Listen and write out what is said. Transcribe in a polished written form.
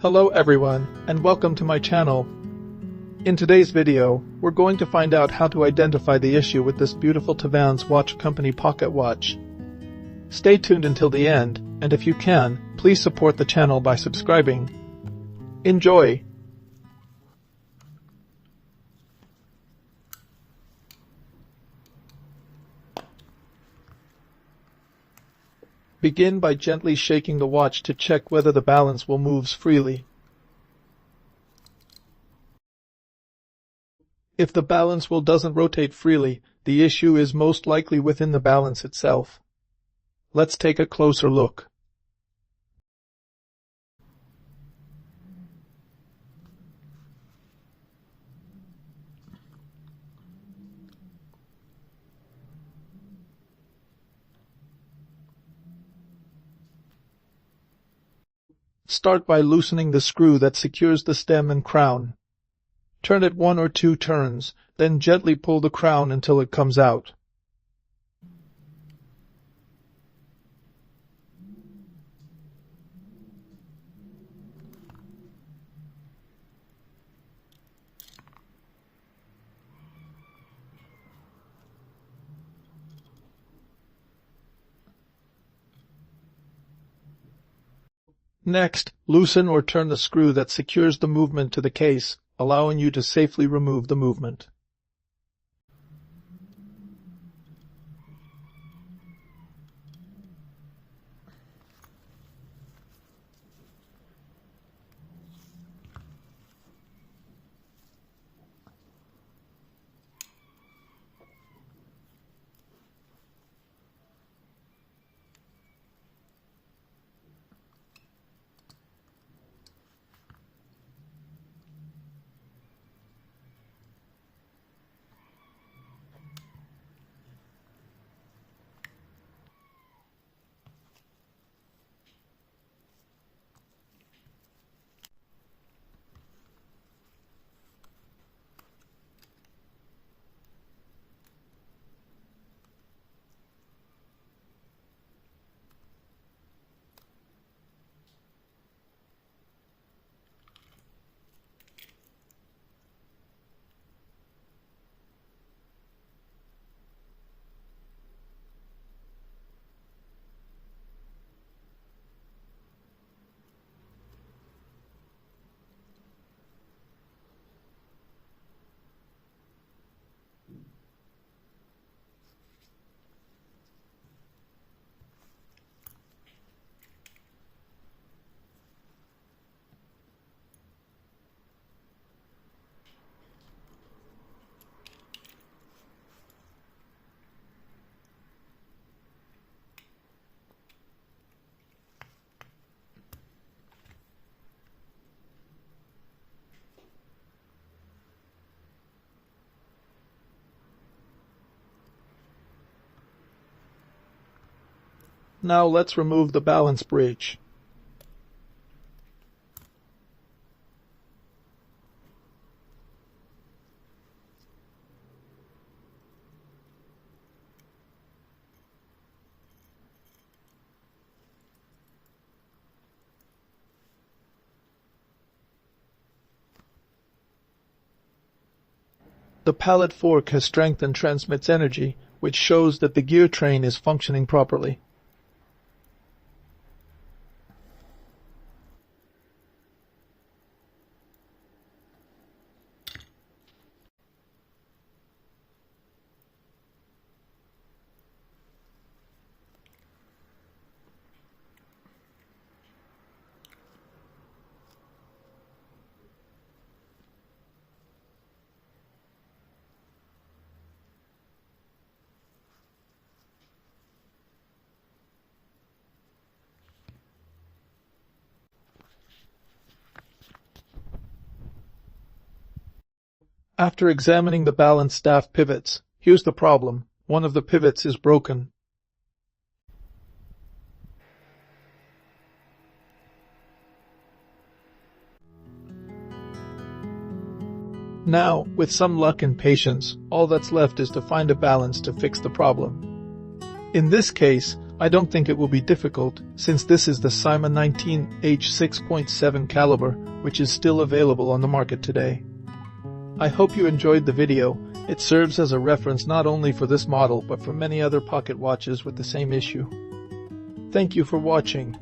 Hello everyone, and welcome to my channel. In today's video, we're going to find out how to identify the issue with this beautiful Tavannes watch company pocket watch. Stay tuned until the end, and if you can, please support the channel by subscribing. Enjoy! Begin by gently shaking the watch to check whether the balance will move freely. If the balance wheel doesn't rotate freely, the issue is most likely within the balance itself. Let's take a closer look. Start by loosening the screw that secures the stem and crown. Turn it 1 or 2 turns, then gently pull the crown until it comes out. Next, loosen or turn the screw that secures the movement to the case, allowing you to safely remove the movement. Now let's remove the balance bridge. The pallet fork has strength and transmits energy, which shows that the gear train is functioning properly. After examining the balance staff pivots, here's the problem. One of the pivots is broken. Now, with some luck and patience, all that's left is to find a balance to fix the problem. In this case, I don't think it will be difficult, since this is the Simon 19H 6.7 caliber, which is still available on the market today. I hope you enjoyed the video. It serves as a reference not only for this model but for many other pocket watches with the same issue. Thank you for watching.